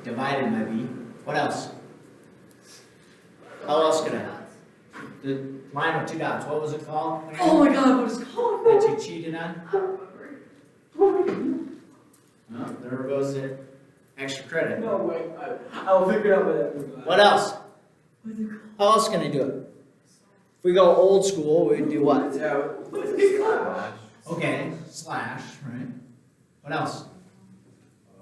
divided by b. What else? How else could I? The line with two dots, what was it called? Oh my god, what is it called? That you cheated on? I don't remember. Oh, there goes the extra credit. No way. I'll figure it out by that. What else? What's it called? How else can I do it? If we go old school, we'd do what? Yeah, What's it called? Okay, slash, right? What else?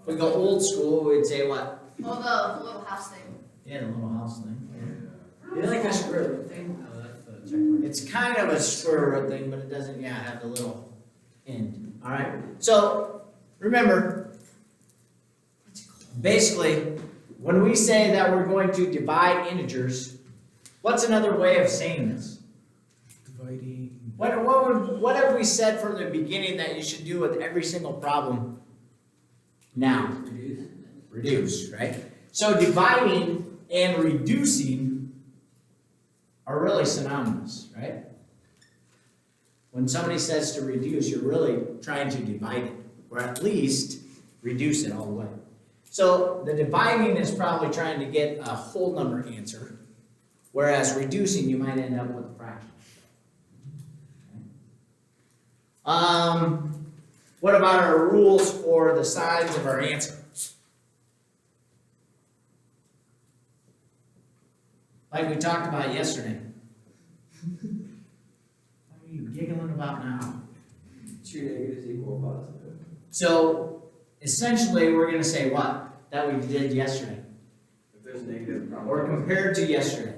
If we go old school, we'd say what? Oh, the little house thing. Yeah, the little house thing. You like that square thing? It's kind of a square root thing, but it doesn't, have the little end. All right. So remember, basically, when we say that we're going to divide integers, what's another way of saying this? dividing. What have we said from the beginning that you should do with every single problem now? Reduce, right? So dividing and reducing are really synonymous, right? When somebody says to reduce, you're really trying to divide it, or at least reduce it all the way. So the dividing is probably trying to get a whole number answer, whereas reducing, you might end up with a fraction. What about our rules for the signs of our answer? Like we talked about yesterday. What are you giggling about now? Two negatives equal positive. So essentially, we're going to say what? That we did yesterday. If there's a negative, the Or problem. compared to yesterday.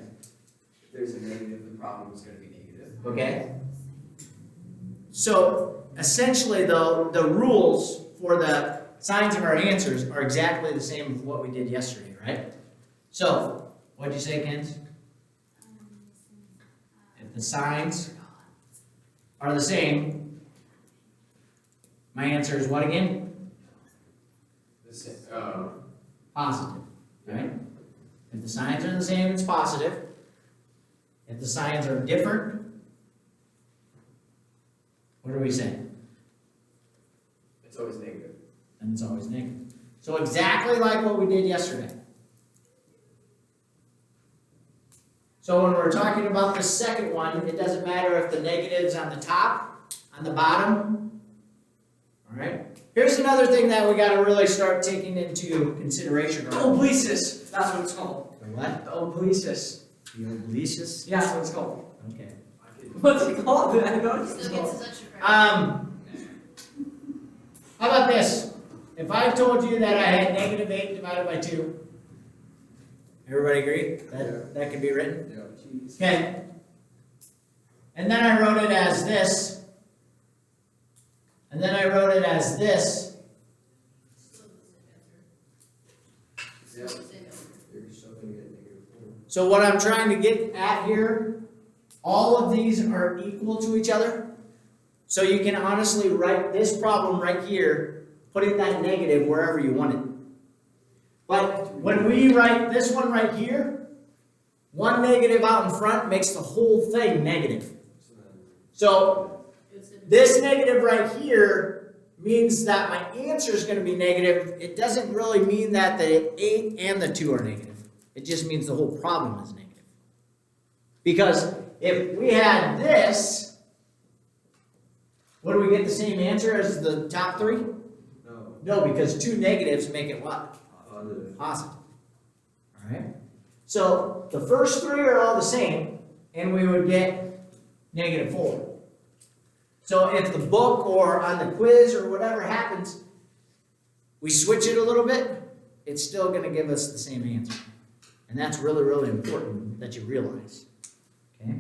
If there's a negative, the problem is going to be negative. Okay? So essentially, though, the rules for the signs of our answers are exactly the same as what we did yesterday, right? So, what'd you say, Ken? If the signs are the same, my answer is what again? The same. Positive, right? If the signs are the same, it's positive. If the signs are different, what are we saying? It's always negative. And it's always negative. So exactly like what we did yesterday. So when we're talking about the second one, it doesn't matter if the negative's on the top, on the bottom. All right? Here's another thing that we got to really start taking into consideration. Obliquus. That's what it's called. The what? The obliquus. The obliquus? Yeah, that's what it's called. Okay. What's it called? I know what it's Still gets called. his extra credit. How about this? If I told you that I had negative 8 divided by 2, everybody agree? That can be written? Yeah. Okay. And then I wrote it as this. And then I wrote it as this. Still the same answer. Yeah. Still the same answer. You're still going to get -4. So what I'm trying to get at here, all of these are equal to each other. So you can honestly write this problem right here, putting that negative wherever you want it. But when we write this one right here, one negative out in front makes the whole thing negative. So then, So It's in- this negative right here means that my answer is going to be negative. It doesn't really mean that the 8 and the 2 are negative. It just means the whole problem is negative. Because if we had this, would we get the same answer as the top 3? no. No, because 2 negatives make it what? Positive. Positive. All right? So the first 3 are all the same, and we would get -4. So if the book or on the quiz or whatever happens, we switch it a little bit, it's still going to give us the same answer. And that's really, really important that you realize. Okay?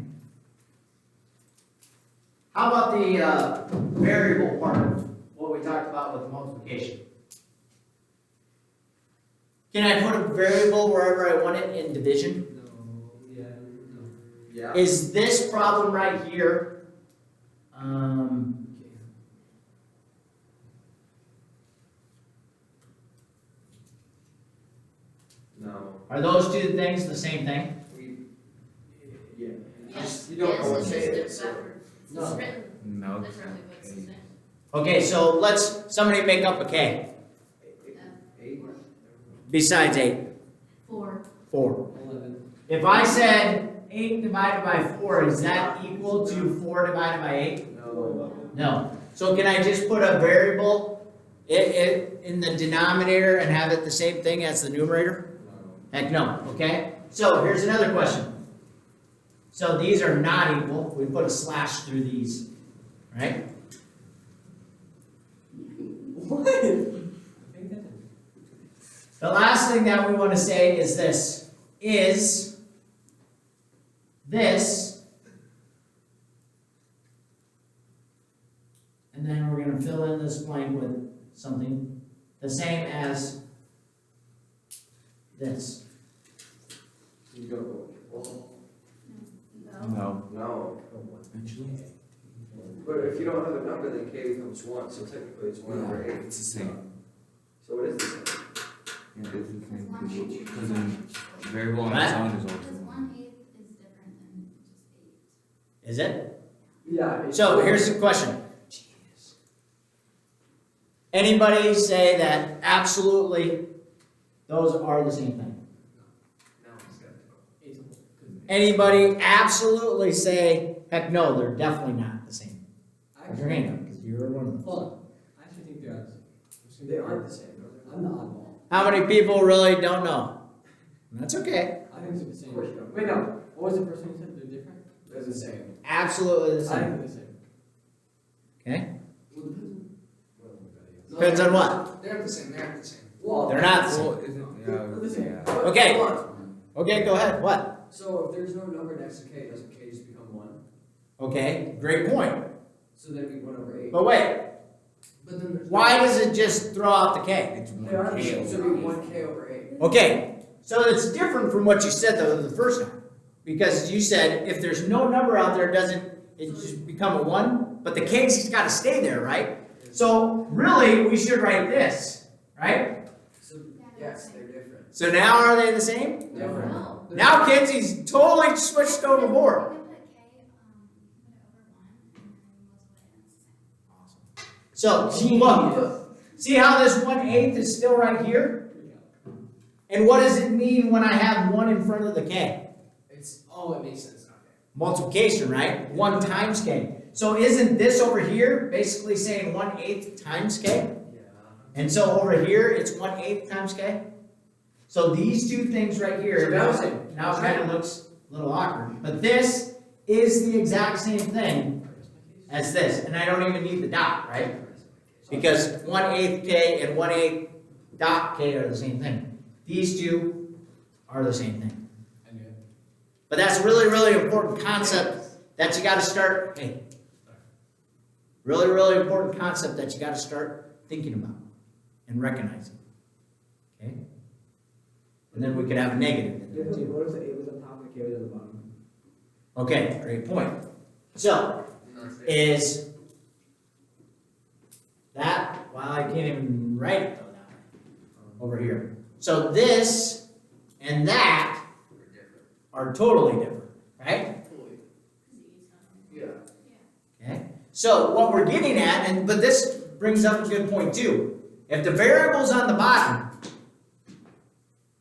How about the variable part, what we talked about with multiplication? Can I put a variable wherever I want it in division? No. Yeah. No. Yeah. Is this problem right here, No. are those two things the same thing? Yeah. Yes, You don't yes, know what it's to just say. it's backwards. It's No. written No. differently, but it's the same. Okay, so let's, somebody make up a K. Eight. besides 8? 4. 4. 11. If I said 8 divided by 4, is that equal to 4 divided by 8? No. No. So can I just put a variable in the denominator and have it the same thing as the numerator? Heck no, okay? So here's another question. So these are not equal. We put a slash through these, right? What? I think that. The last thing that we want to say is this. Is this, and then we're going to fill in this blank with something the same as this. You go, well, No. no. But if you don't have a number, then k becomes 1, so technically it's 1 over 8. It's the same. So it is the same. Yeah, it's the same. Because then variable on Right. its own is Because also. 1/8 is different than just 8. Is it? Yeah. it's- So here's the question. Anybody say that absolutely those are the same thing? No, it's got to go. Anybody absolutely say, heck no, they're definitely not the same? Put your hand up, because you're one of them. Hold on. I actually think they are the same. They aren't the same. I'm the oddball. How many people really don't know? That's okay. I think they're the same. Of course you don't. Wait, no. What was the first one you said? They're different? They're the same. Absolutely the I think same. they're the same. Okay? No, Depends on they're- what? They're the same, they aren't the same. Well, They're not the same. Well, isn't, They're the same. yeah. But Okay. hold on. Okay, go ahead. What? So if there's no number next to k, doesn't k just become 1? Okay, great point. So then it'd be 1 over 8. But wait, But then there's why does it just throw out the K? It's They are one the K same, so over it'd be eight. 1k over 8. Okay, so it's different from what you said though the first time. Because you said if there's no number out there, doesn't it just become a 1? But the K's got to stay there, right? So really, we should write this, right? So, yes, they're different. So now are they the same? Different. No. Now Kenzie's totally switched overboard. You can put K, you can put it over 1 and then multiply it, and it's the same. So look, see how this 1/8 is still right here? And what does it mean when I have 1 in front of the K? It makes sense, okay. Multiplication, right? 1 times K. So isn't this over here basically saying 1/8 times K? Yeah. And so over here, it's 1/8 times K? So these two things right here, So now it's- now it kind of looks a little awkward. But this is the exact same thing as this. And I don't even need the dot, right? Because 1/8 K and 1/8 dot K are the same thing. These two are the same thing. I knew it. But that's a really, really important concept that you gotta start, really, really important concept that you gotta start thinking about and recognizing. Okay? And then we could have a negative in there too. What if the 8 was on top and the K was on the bottom? Okay, great point. So, is that, well, I can't even write it though that way, over here. So this and that We're different. are totally different, right? Totally. Because Yeah. Okay, so what we're getting at, but this brings up a good point too. If the variable's on the bottom,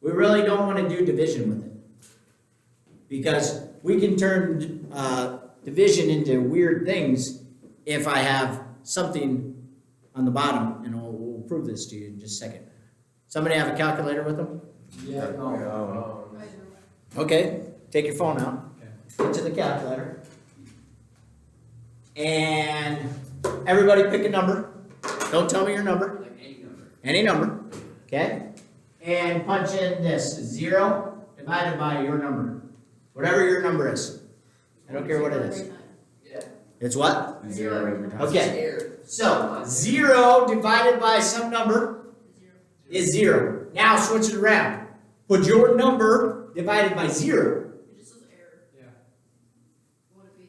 we really don't want to do division with it. Because we can turn division into weird things if I have something on the bottom, and we'll prove this to you in just a second. Somebody have a calculator with them? Yeah, no. Okay, take your phone out, get to the calculator. And everybody pick a number. Don't tell me your number, Like any number. any number, okay? And punch in this, 0 divided by your number. Whatever your number is. I don't care what it is. Yeah. It's what? Zero every time. Okay. Air. So, 0 divided by some number is 0. Now switch it around. Put your number divided by 0. It just says error. Yeah. What would it be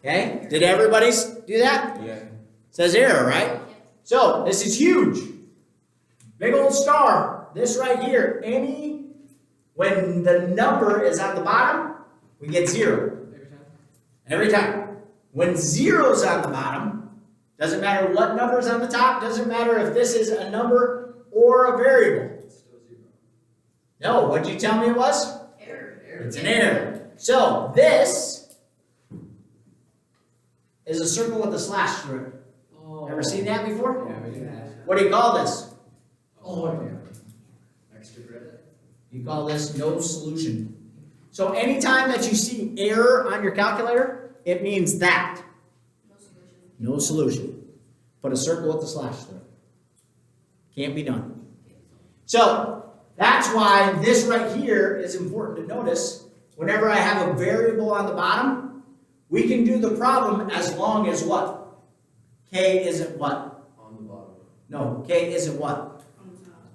then? Okay? Did everybody do that? Yeah. Says error, right? Yeah. So, this is huge. Big old star. This right here. When the number is on the bottom, we get 0. Every time? Every time. When 0's on the bottom, doesn't matter what number's on the top, doesn't matter if this is a number or a variable. It's still 0. No, what'd you tell me it was? Error. It's an error. So this is a circle with a slash through it. Oh. Ever seen that before? Yeah, we did that. What do you call this? Oh, yeah. Extra credit. You call this no solution. So anytime that you see error on your calculator, it means that. No solution. No solution. Put a circle with a slash through it. Can't be done. So that's why this right here is important to notice. Whenever I have a variable on the bottom, we can do the problem as long as what? K isn't what? On the bottom. No, K isn't what? On the top.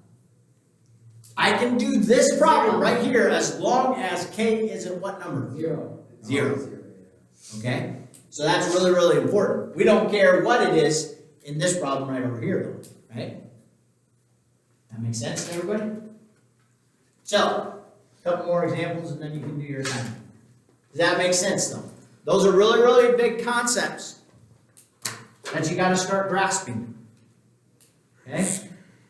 I can do this problem right here as long as K isn't what number? 0. Zero. Zero, yeah. Okay? So that's really, really important. We don't care what it is in this problem right over here, though, right? That makes sense to everybody? So, a couple more examples and then you can do your assignment. Does that make sense, though? Those are really, really big concepts that you gotta start grasping. Okay?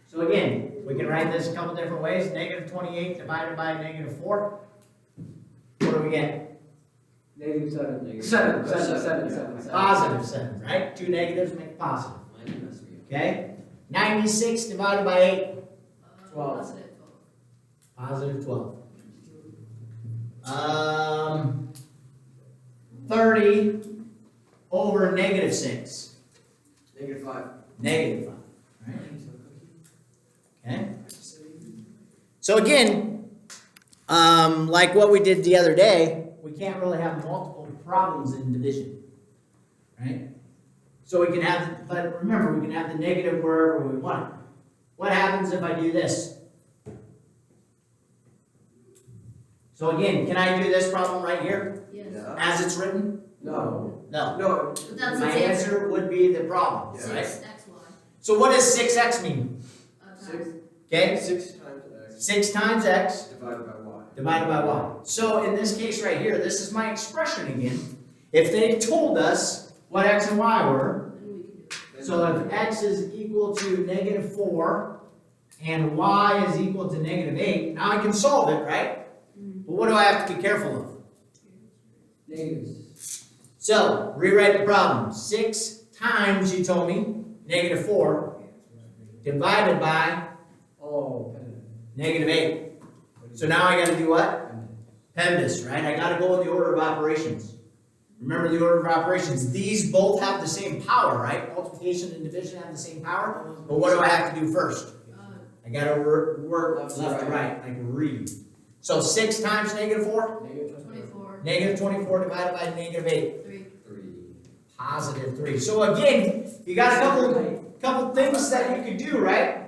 So again, we can write this a couple different ways. Negative 28 divided by negative 4. What do we get? -7. Negative. 7. Positive 7, right? Two negatives make positive. Mine messed me up. Okay? 96 divided by 8. 12. Positive 12. Positive 12. 30 over negative 6. -5. Negative 5. Right? Okay? So again, like what we did the other day, we can't really have multiple problems in division. Right? So we can have, but remember, we can have the negative wherever we want it. What happens if I do this? So again, can I do this problem right here Yes. Yeah. as it's written? No. No. No. But that's My its answer. answer would be the problem, Yeah. right? 6xy. So what does 6x mean? Six. Times. Okay? 6 times x 6 times x divided by y. divided by y. So in this case right here, this is my expression again. If they told us what x and y were, Then we can do it. so if x is equal to negative 4 and y is equal to negative 8, now I can solve it, right? But what do I have to be careful of? Negatives. So, rewrite the problem. 6 times, you told me, negative 4, divided by Oh, negative 8. So now I gotta do what? PEMDAS, right? I gotta go in the order of operations. Remember the order of operations. These both have the same power, right? Multiplication and division have the same power. But what do I have to do first? I gotta work left to right, like read. So 6 times negative 4? Negative 24. Negative 24 divided by negative 8. 3. 3. Positive 3. So again, you got a couple things that you could do, right?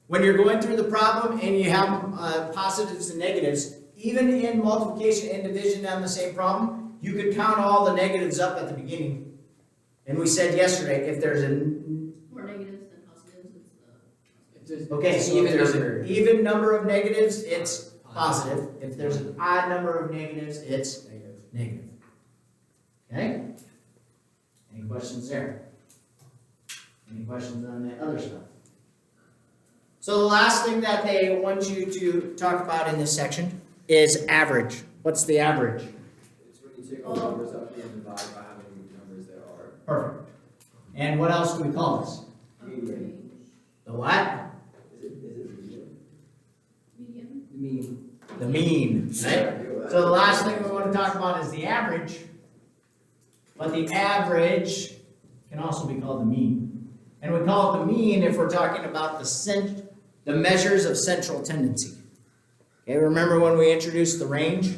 When you're going through the problem and you have positives and negatives, even in multiplication and division on the same problem, you could count all the negatives up at the beginning. And we said yesterday, if there's a More negatives than positives. It's It's just. okay, so Even if there's number. an even number of negatives, it's positive. If there's an odd number of negatives, it's negative. Okay? Any questions there? Any questions on the other stuff? So the last thing that they want you to talk about in this section is average. What's the average? It's when you take all numbers up and divide by how many numbers there are. Perfect. And what else do we call this? Median. The what? Is it median? median. The mean. The mean, right? So the last thing we want to talk about is the average. But the average can also be called the mean. And we call it the mean if we're talking about the measures of central tendency. Okay, remember when we introduced the range?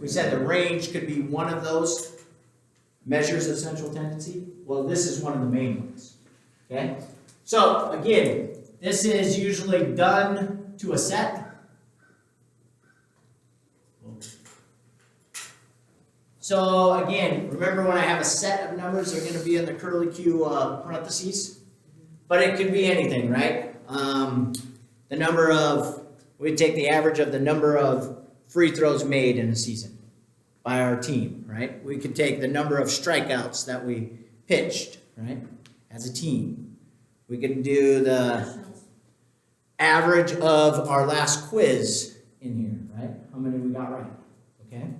We said the range could be one of those measures of central tendency. Well, this is one of the main ones. Okay? So, again, this is usually done to a set. So again, remember when I have a set of numbers, they're going to be in the curly Q parentheses. But it could be anything, right? The number of, we take the average of the number of free throws made in a season by our team, right? We could take the number of strikeouts that we pitched, right, as a team. We could do the Nationals. average of our last quiz in here, right? How many we got right, okay?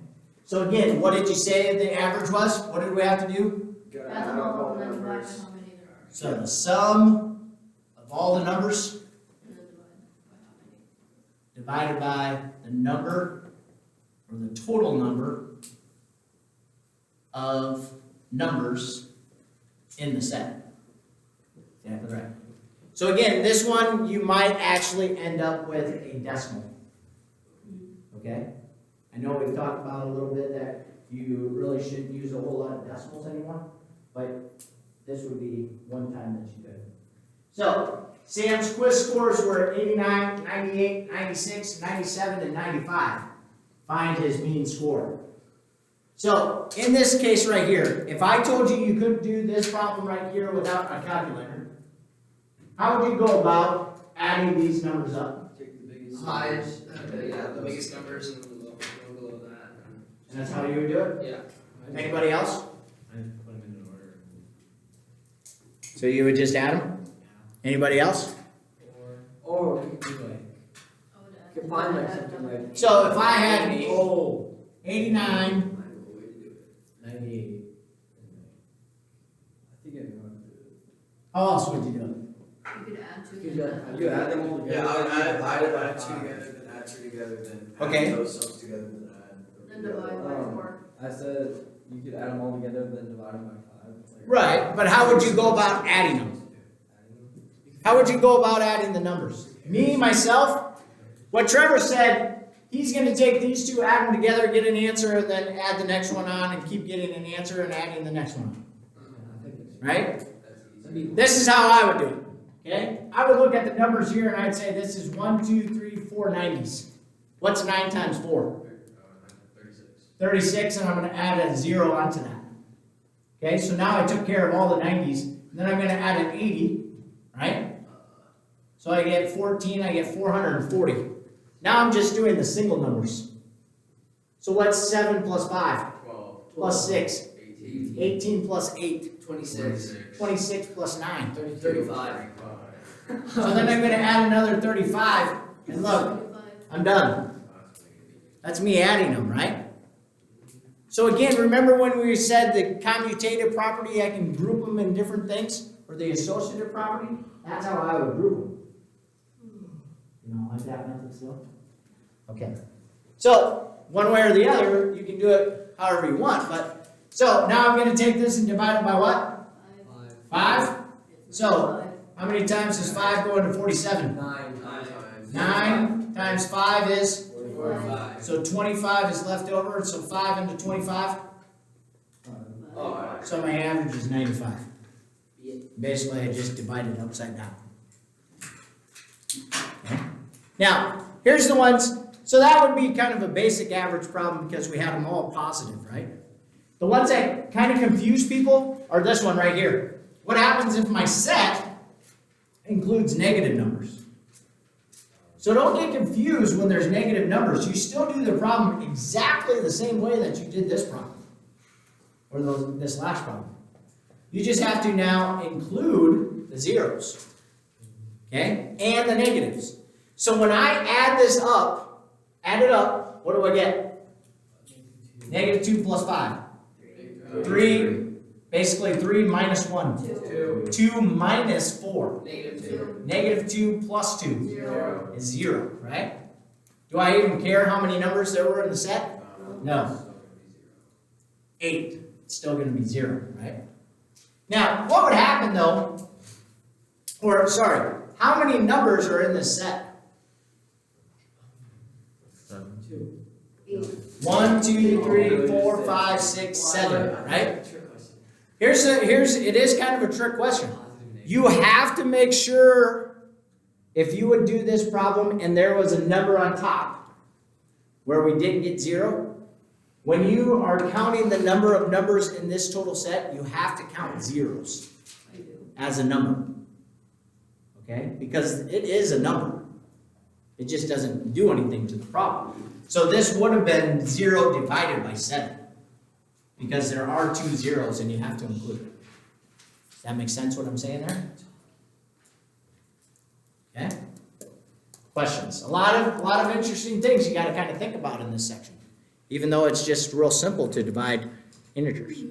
So again, what did you say the average was? What did we have to do? Gotta Add them add up all all and then divide by numbers. how many there are. So the sum of all the numbers And then divide by how many. divided by the number, or the total number of numbers in the set. Exactly right. So again, this one, you might actually end up with a decimal. Okay? I know we've talked about a little bit that you really shouldn't use a whole lot of decimals anymore, but this would be one time that you could. So, Sam's quiz scores were 89, 98, 96, 97, and 95. Find his mean score. So, in this case right here, if I told you you couldn't do this problem right here without a calculator, how would you go about adding these numbers up? Take the biggest High, numbers. the biggest numbers and then below that. And that's how you would do it? Yeah. Anybody else? I put them in order. So you would just add them? Anybody else? Or we could do like, Oh, you could find like something like. So if I had 89, Find a way to do it. 98. I think I know how to do it. how else would you do it? You could add two. You and got- then you add them all together. Yeah, I would add Divide two by together, then add two together, then Okay. add those sums together, then add. Then divide by Oh. 4. I said you could add them all together, then divide them by 5. It's like- Right, but how would you go about adding them? How would you go about adding the numbers? Me, myself, what Trevor said, he's gonna take these two, add them together, get an answer, and then add the next one on, and keep getting an answer and adding the next one on, I think it's. right? That's easy. This is how I would do it, okay? I would look at the numbers here and I'd say this is 1, 2, 3, 4 90s. What's 9 times 4? 36. 36, and I'm gonna add a 0 onto that. Okay, so now I took care of all the 90s, and then I'm gonna add an 80, right? So I get 14, I get 440. Now I'm just doing the single numbers. So what's 7 plus 5? 12. Plus 6. 18. 18 plus 8. 26. 26 plus 9. 35. So then I'm gonna add another 35, and look, 35. I'm done. That's me adding them, right? So again, remember when we said the commutative property, I can group them in different things, or the associative property? That's how I would group them. You know, like that method still? Okay. So, one way or the other, you can do it however you want, but, so now I'm gonna take this and divide it by what? 5. 5? So, how many times does 5 go into 47? 9. 9 times 5 is? 45. So 25 is left over, so 5 into 25, Oh, so my average is 95. Basically, I just divided upside down. Okay. Now, here's the ones, so that would be kind of a basic average problem because we had them all positive, right? The ones that kind of confuse people are this one right here. What happens if my set includes negative numbers? So don't get confused when there's negative numbers. You still do the problem exactly the same way that you did this problem. Or this last problem. You just have to now include the zeros. Okay? And the negatives. So when I add this up, add it up, what do I get? Negative 2 plus 5. 3. Basically 3 minus 1. 2. 2 minus 4. Negative 2. Negative 2 plus 2 0. is 0, right? Do I even care how many numbers there were in the set? No. 8. It's still going to be 0, right? Now, what would happen though, or sorry, how many numbers are in this set? 2. 8. 1, 2, 3, 4, 5, 6, 7, right? It is kind of a trick question. You have to make sure if you would do this problem and there was a number on top where we didn't get 0, when you are counting the number of numbers in this total set, you have to count zeros I do. as a number. Okay? Because it is a number. It just doesn't do anything to the problem. So this would have been 0 divided by 7. Because there are 2 zeros and you have to include it. Does that make sense what I'm saying there? Okay? Questions? A lot of interesting things you gotta kind of think about in this section, even though it's just real simple to divide integers.